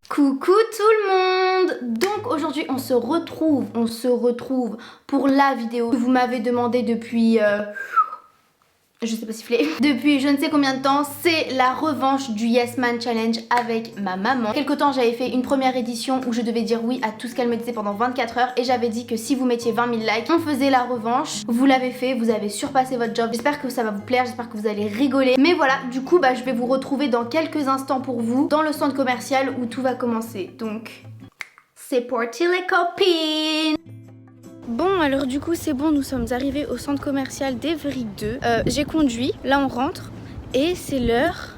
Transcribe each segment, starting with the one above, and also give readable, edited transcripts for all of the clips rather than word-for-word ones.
Coucou tout le monde. Donc aujourd'hui on se retrouve pour la vidéo que vous m'avez demandé depuis je sais pas siffler. Depuis je ne sais combien de temps, c'est la revanche du Yes Man Challenge avec ma maman. Quelque temps j'avais fait une première édition où je devais dire oui à tout ce qu'elle me disait pendant 24 heures et j'avais dit que si vous mettiez 20 000 likes, on faisait la revanche. Vous l'avez fait, vous avez surpassé votre job. J'espère que ça va vous plaire, j'espère que vous allez rigoler. Mais voilà, du coup je vais vous retrouver dans quelques instants pour vous dans le centre commercial où tout va commencer. Donc c'est parti les copines. Bon alors du coup c'est bon, nous sommes arrivés au centre commercial d'Evry 2. J'ai conduit, là on rentre et c'est l'heure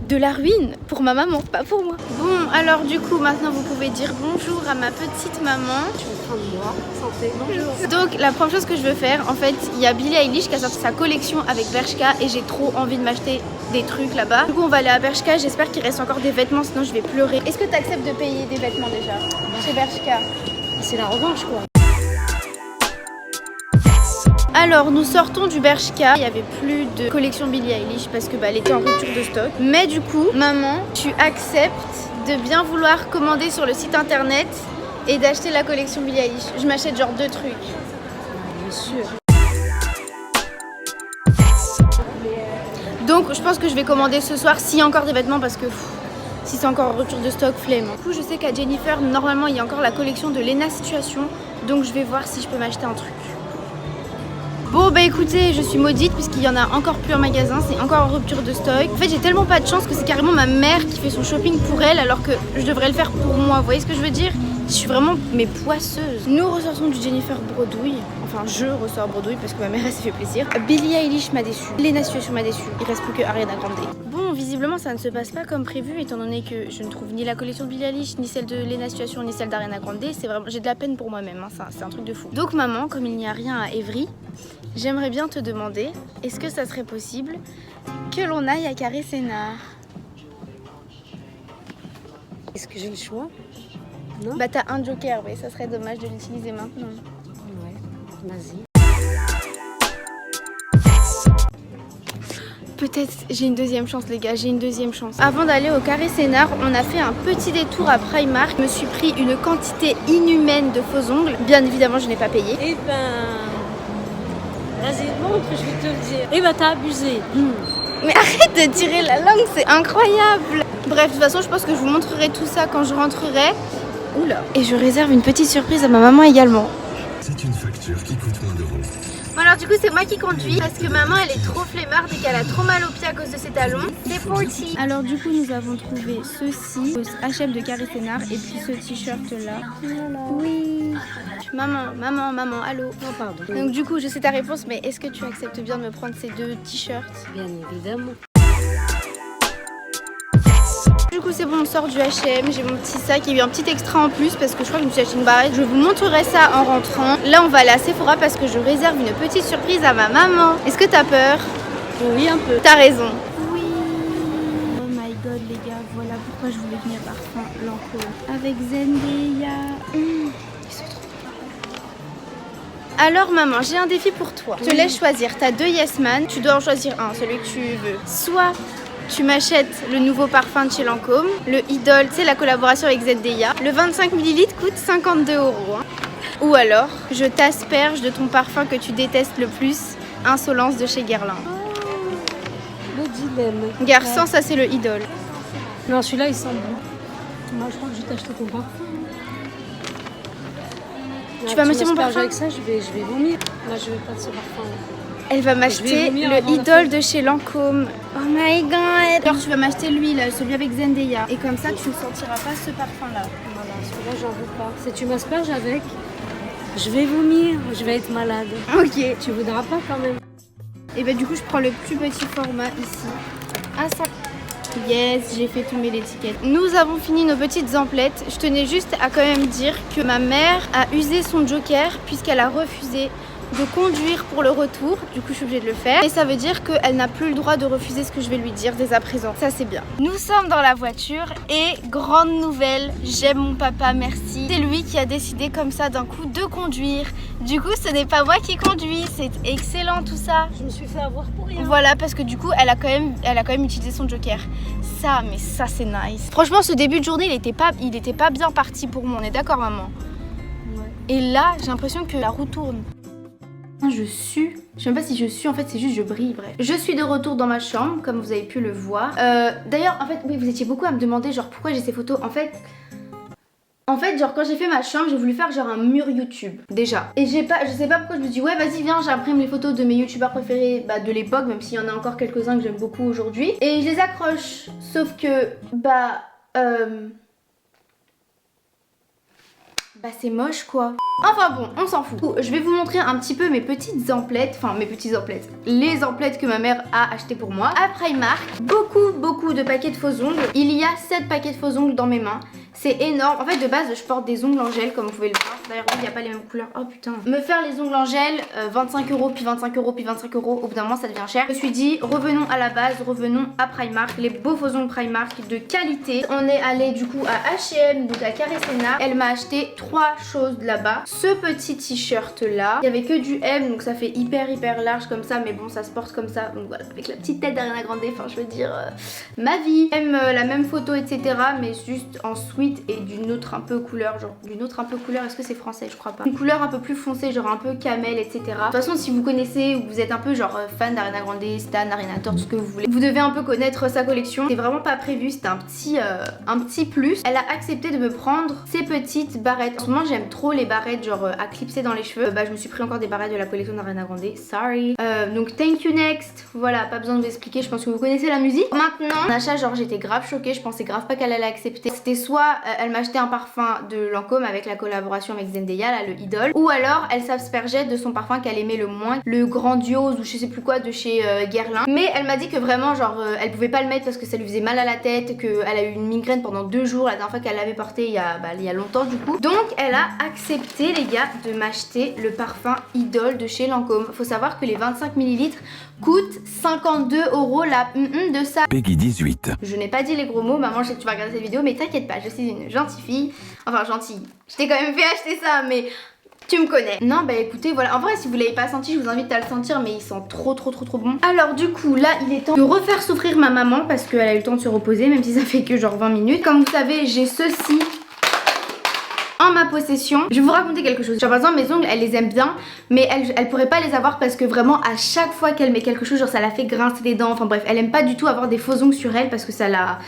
de la ruine pour ma maman, pas pour moi. Bon alors du coup maintenant vous pouvez dire bonjour à ma petite maman. Je suis en train de boire, santé, bonjour. Donc la première chose que je veux faire, en fait il y a Billie Eilish qui a sorti sa collection avec Bershka et j'ai trop envie de m'acheter des trucs là-bas. Du coup on va aller à Bershka, j'espère qu'il reste encore des vêtements sinon je vais pleurer. Est-ce que tu acceptes de payer des vêtements déjà chez Bershka? C'est la revanche quoi. Alors nous sortons du Bershka, il n'y avait plus de collection Billie Eilish parce que elle était en rupture de stock. Mais du coup, maman, tu acceptes de bien vouloir commander sur le site internet et d'acheter la collection Billie Eilish. Je m'achète genre 2 trucs. Bien sûr. Donc je pense que je vais commander ce soir s'il y a encore des vêtements parce que si c'est encore en rupture de stock, flemme. Du coup je sais qu'à Jennifer, normalement il y a encore la collection de Lena Situation. Donc je vais voir si je peux m'acheter un truc. Bon bah écoutez, je suis maudite puisqu'il y en a encore plus en magasin, c'est encore en rupture de stock. En fait j'ai tellement pas de chance que c'est carrément ma mère qui fait son shopping pour elle alors que je devrais le faire pour moi, vous voyez ce que je veux dire? Je suis vraiment poisseuse. Nous ressortons du Jennifer Brodouille, enfin je ressors Brodouille parce que ma mère elle s'est fait plaisir. Billie Eilish m'a déçue, Lena Situation m'a déçue, il reste plus que Ariana Grande. Bon visiblement ça ne se passe pas comme prévu étant donné que je ne trouve ni la collection de Billie Eilish, ni celle de Lena Situation, ni celle d'Ariana Grande. C'est vraiment, j'ai de la peine pour moi-même, hein. C'est un truc de fou. Donc maman, comme il n'y a rien à Evry, j'aimerais bien te demander, est-ce que ça serait possible que l'on aille à Carré Sénart? Est-ce que j'ai le choix? Non? Bah t'as un joker, mais ça serait dommage de l'utiliser maintenant. Ouais, vas-y. Peut-être j'ai une deuxième chance les gars, j'ai une deuxième chance. Avant d'aller au Carré Sénart, on a fait un petit détour à Primark. Je me suis pris une quantité inhumaine de faux ongles. Bien évidemment je n'ai pas payé. Eh ben... Vas-y, montre, je vais te le dire. Eh ben t'as abusé. Mais arrête de tirer la langue, c'est incroyable. Bref, de toute façon je pense que je vous montrerai tout ça quand je rentrerai. Oula. Et je réserve une petite surprise à ma maman également. C'est une facture qui coûte moins d'euros. Bon alors du coup c'est moi qui conduis parce que maman elle est trop flemmarde et qu'elle a trop mal aux pieds à cause de ses talons. C'est parti. Alors du coup nous avons trouvé ceci au H&M de Carré Sénart et puis ce t-shirt là. Voilà. Oui. Maman, allô. Non, pardon. Donc du coup je sais ta réponse mais est-ce que tu acceptes bien de me prendre ces 2 t-shirts? Bien évidemment. Du coup c'est bon, on sort du H&M, j'ai mon petit sac, il y a eu un petit extra en plus parce que je crois que je me suis acheté une barrette. Je vous montrerai ça en rentrant. Là on va aller à Sephora parce que je réserve une petite surprise à ma maman. Est-ce que t'as peur? Oui, un peu. T'as raison. Oui. Oh my god les gars, voilà pourquoi je voulais venir parfum Lancôme avec Zendaya. Ils sont trop beaux. Alors maman, j'ai un défi pour toi. Je te laisse choisir, t'as 2 Yes Man, tu dois en choisir un, celui que tu veux. Soit tu m'achètes le nouveau parfum de chez Lancôme, le Idol, c'est la collaboration avec Zendaya. Le 25 ml coûte 52 €. Hein. Ou alors, je t'asperge de ton parfum que tu détestes le plus, Insolence de chez Guerlain. Le dilemme. Garçon, ça c'est le Idol. Non, celui-là il sent bon. Moi je crois que je vais t'acheter ton parfum. Tu vas m'acheter mon m'asperges parfum? avec ça, je vais vomir. Moi je vais pas de ce parfum. Elle va Je m'acheter vais vomir le avant la Idol fin. de chez Lancôme. Oh my god. Alors tu vas m'acheter lui là, celui avec Zendaya. Et comme ça tu ne sentiras pas ce parfum là. Voilà, celui-là j'en veux pas. Si tu m'asperges avec, je vais vomir, je vais être malade. Ok. Tu voudras pas quand même. Et bah du coup je prends le plus petit format ici. Ah ça. Yes, j'ai fait tomber l'étiquette. Nous avons fini nos petites emplettes. Je tenais juste à quand même dire que ma mère a usé son joker puisqu'elle a refusé de conduire pour le retour, du coup je suis obligée de le faire. Et ça veut dire qu'elle n'a plus le droit de refuser ce que je vais lui dire dès à présent. Ça c'est bien. Nous sommes dans la voiture et grande nouvelle, j'aime mon papa, merci. C'est lui qui a décidé comme ça d'un coup de conduire. Du coup ce n'est pas moi qui conduis, c'est excellent tout ça. Je me suis fait avoir pour rien. Voilà, parce que du coup elle a quand même utilisé son joker. Ça, mais ça c'est nice. Franchement ce début de journée il était pas bien parti pour moi, on est d'accord maman? Ouais. Et là j'ai l'impression que la roue tourne. Je sue, je sais même pas si je sue, en fait c'est juste je brille, bref. Je suis de retour dans ma chambre, comme vous avez pu le voir. D'ailleurs, en fait, oui, vous étiez beaucoup à me demander genre pourquoi j'ai ces photos. En fait, genre quand j'ai fait ma chambre, j'ai voulu faire genre un mur YouTube, déjà. Et je sais pas pourquoi je me dis ouais vas-y viens, j'imprime les photos de mes youtubeurs préférés de l'époque, même s'il y en a encore quelques-uns que j'aime beaucoup aujourd'hui. Et je les accroche, sauf que c'est moche quoi. Enfin bon, on s'en fout. Je vais vous montrer un petit peu mes petites emplettes, les emplettes que ma mère a achetées pour moi à Primark. Beaucoup de paquets de faux ongles. Il y a 7 paquets de faux ongles dans mes mains. C'est énorme. En fait, de base, je porte des ongles en gel, comme vous pouvez le voir. D'ailleurs, il n'y a pas les mêmes couleurs. Oh putain. Me faire les ongles en gel, 25 €, puis 25 €, puis 25 €. Au bout d'un moment, ça devient cher. Je me suis dit, revenons à la base, revenons à Primark. Les beaux faux ongles Primark de qualité. On est allé du coup à H&M, donc à Caressena. Elle m'a acheté 3 choses là-bas. Ce petit t-shirt là. Il n'y avait que du M, donc ça fait hyper large comme ça. Mais bon, ça se porte comme ça. Donc voilà, avec la petite tête d'Ariana Grande. Enfin, je veux dire, ma vie. Même la même photo, etc. Mais juste en sweat et d'une autre un peu couleur, est-ce que c'est français? Je crois pas. Une couleur un peu plus foncée, genre un peu camel, etc. De toute façon, si vous connaissez ou vous êtes un peu genre fan d'Ariana Grande, Stan, Arinator, tout ce que vous voulez, vous devez un peu connaître sa collection. C'est vraiment pas prévu, c'était un petit plus. Elle a accepté de me prendre ces petites barrettes. En ce moment, j'aime trop les barrettes genre à clipser dans les cheveux. Je me suis pris encore des barrettes de la collection d'Ariana Grande. Sorry. Donc thank you next. Voilà, pas besoin de vous expliquer, je pense que vous connaissez la musique. Maintenant, l'achat, genre j'étais grave choquée, je pensais grave pas qu'elle allait accepter. C'était soit elle m'a acheté un parfum de Lancôme avec la collaboration avec Zendaya, là, le Idol, ou alors elle s'aspergeait de son parfum qu'elle aimait le moins, le Grandiose ou je sais plus quoi de chez Guerlain. Mais elle m'a dit que vraiment genre elle pouvait pas le mettre parce que ça lui faisait mal à la tête, qu'elle a eu une migraine pendant 2 jours la dernière fois qu'elle l'avait porté il y a longtemps du coup. Donc elle a accepté les gars de m'acheter le parfum Idol de chez Lancôme. Faut savoir que les 25 ml coûtent 52 € la de ça. Peggy 18. Je n'ai pas dit les gros mots, maman je sais que tu vas regarder cette vidéo mais t'inquiète pas, je suis une gentille fille. Enfin gentille, je t'ai quand même fait acheter ça mais tu me connais. Non écoutez voilà, en vrai si vous l'avez pas senti je vous invite à le sentir mais il sent trop bon. Alors du coup là il est temps de refaire souffrir ma maman parce qu'elle a eu le temps de se reposer même si ça fait que genre 20 minutes. Comme vous savez j'ai ceci en ma possession. Je vais vous raconter quelque chose. Genre par exemple mes ongles elle les aime bien mais elle pourrait pas les avoir parce que vraiment à chaque fois qu'elle met quelque chose genre ça la fait grincer les dents. Enfin bref elle aime pas du tout avoir des faux ongles sur elle parce que ça la...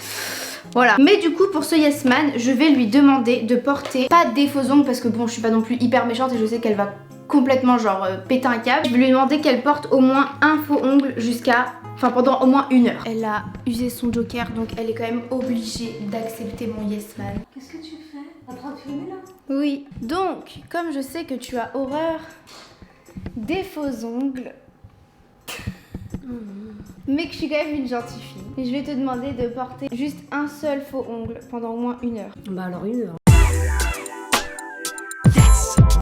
Voilà. Mais du coup pour ce Yes Man je vais lui demander de porter pas des faux ongles parce que bon je suis pas non plus hyper méchante et je sais qu'elle va complètement genre péter un câble. Je vais lui demander qu'elle porte au moins un faux ongle pendant au moins 1 heure. Elle a usé son joker donc elle est quand même obligée d'accepter mon Yes Man. Qu'est-ce que tu fais? T'es en train de filmer là? Oui, donc comme je sais que tu as horreur des faux ongles mais que je suis quand même une gentille fille, je vais te demander de porter juste un seul faux ongle pendant au moins 1 heure. Alors 1 heure.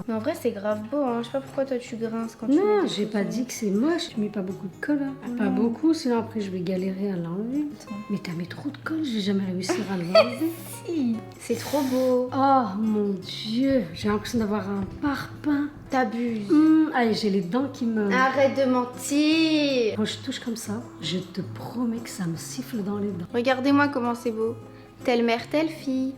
Mais en vrai c'est grave beau hein, je sais pas pourquoi toi tu grinces quand tu mets Non, des j'ai faux pas ongles. dit que c'est moche. Tu mets pas beaucoup de colle. Hein. Pas beaucoup, sinon après je vais galérer à l'enlever. Mais t'as mis trop de colle, je vais jamais réussir à l'enlever. Si, c'est trop beau. Oh mon dieu, j'ai l'impression d'avoir un parpaing. T'abuses. Allez, j'ai les dents qui me... Arrête de mentir. Quand je touche comme ça, je te promets que ça me siffle dans les dents. Regardez-moi comment c'est beau. Telle mère, telle fille.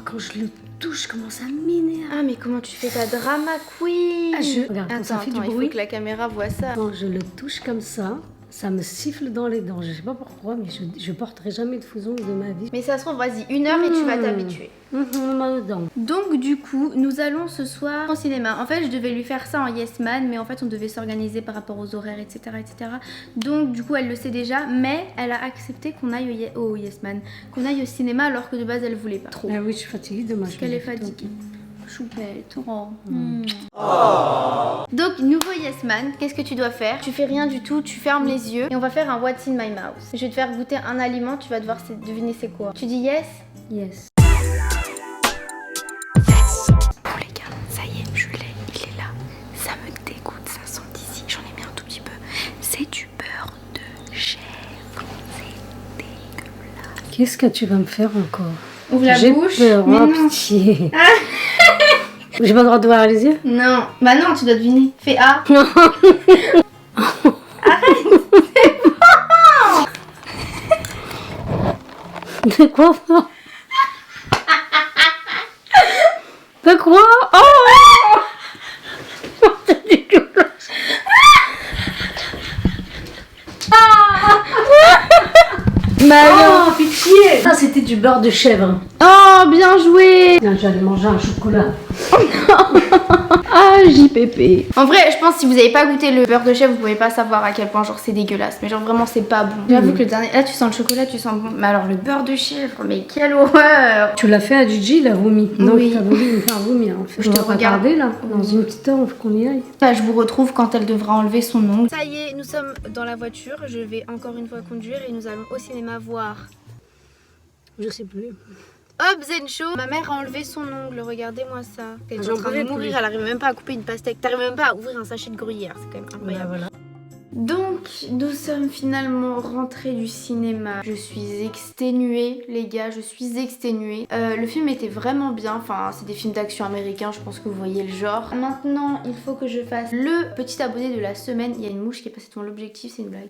Quand je le touche, je commence à m'énerver. Ah mais comment tu fais ta drama queen? Regarde, quand ça fait du il bruit. faut que la caméra voit ça. Quand je le touche comme ça me siffle dans les dents. Je sais pas pourquoi, mais je porterai jamais de faux ongles de ma vie. Mais ça se trouve, vas-y, 1 heure et tu vas t'habituer. Donc du coup, nous allons ce soir au cinéma. En fait, je devais lui faire ça en Yes Man, mais en fait, on devait s'organiser par rapport aux horaires, etc., etc. Donc du coup, elle le sait déjà, mais elle a accepté qu'on aille au Yes Man, qu'on aille au cinéma alors que de base, elle voulait pas trop. Ah oui, je suis fatiguée, dommage. Parce qu'elle est fatiguée. Choupette, Donc nouveau Yes Man, qu'est-ce que tu dois faire? Tu fais rien du tout, tu fermes les yeux et on va faire un What's in my mouth. Je vais te faire goûter un aliment, tu vas devoir deviner c'est quoi. Tu dis yes? Yes. Bon les gars, ça y est, je l'ai, il est là. Ça me dégoûte, Qu'est-ce que tu vas me faire encore? Ouvre la bouche. J'ai peur, Mais oh, non. pitié. J'ai pas le droit de voir les yeux? Non. Bah non, tu dois deviner. Fais A. Non. De quoi ça? De quoi? Oh! C'est dégueulasse. Oh, pitié! Ah, c'était du beurre de chèvre. Oh, bien joué. Tiens, j'allais manger un chocolat. Ah, JPP. En vrai, je pense que si vous avez pas goûté le beurre de chèvre, vous pouvez pas savoir à quel point genre c'est dégueulasse. Mais genre vraiment c'est pas bon. J'avoue que le dernier, là tu sens le chocolat, tu sens bon. Mais alors le beurre de chèvre, mais quelle horreur. Tu l'as fait à Gigi, il a vomi. Non, Oui. t'as voulu me faire vomir. En fait. Je te regarde. regarder là. Dans une petite heure, faut qu'on y aille. Bah, je vous retrouve quand elle devra enlever son ongle. Ça y est, nous sommes dans la voiture. Je vais encore une fois conduire et nous allons au cinéma voir Je sais plus. Hobbs & Shaw. Ma mère a enlevé son ongle, regardez-moi ça. Elle est en J'en train de pouvais mourir, plus. elle arrive même pas à couper une pastèque. T'arrives même pas à ouvrir un sachet de gruyère, c'est quand même incroyable. Voilà. Donc, nous sommes finalement rentrés du cinéma. Je suis exténuée, les gars, je suis exténuée. Le film était vraiment bien, enfin, c'est des films d'action américains, je pense que vous voyez le genre. Maintenant, il faut que je fasse le petit abonné de la semaine. Il y a une mouche qui est passée devant l'objectif, c'est une blague.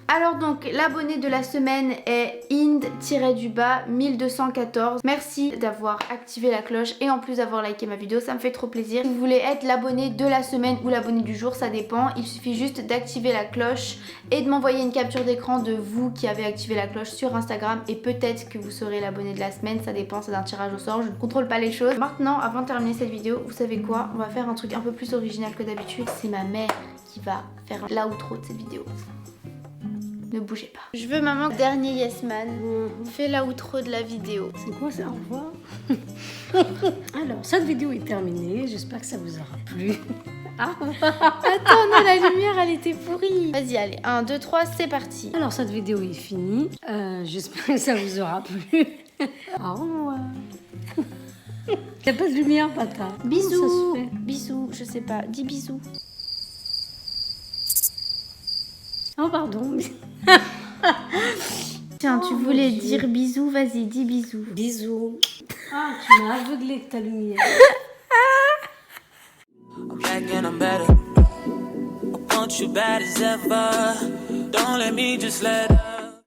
Alors donc, l'abonné de la semaine est Ind-du-bas 1214. Merci d'avoir activé la cloche et en plus d'avoir liké ma vidéo, ça me fait trop plaisir. Si vous voulez être l'abonné de la semaine ou l'abonné du jour, ça dépend. Il suffit juste d'activer la cloche et de m'envoyer une capture d'écran de vous qui avez activé la cloche sur Instagram et peut-être que vous serez l'abonné de la semaine, ça dépend, c'est d'un tirage au sort, je ne contrôle pas les choses. Maintenant, avant de terminer cette vidéo, vous savez quoi? On va faire un truc un peu plus original que d'habitude. C'est ma mère qui va faire l'outro de cette vidéo. Ne bougez pas. Je veux maman, dernier Yes Man, fais l'outro de la vidéo. C'est quoi ça? Au revoir. Alors, cette vidéo est terminée. J'espère que ça vous aura plu. Attends, non, la lumière, elle était pourrie. Vas-y, allez, 1, 2, 3, c'est parti. Alors, cette vidéo est finie. J'espère que ça vous aura plu. Au revoir. Y'a pas de lumière, Pata. Bisous. Comment ça se fait? Bisous, je sais pas, dis bisous. Oh, pardon. Tiens, tu Oh, voulais mon Dieu. dire bisous, vas-y, dis bisous. Bisous. Ah, tu m'as aveuglé avec ta lumière. I'm back and I'm better. I want you bad as ever. Don't let me just let up.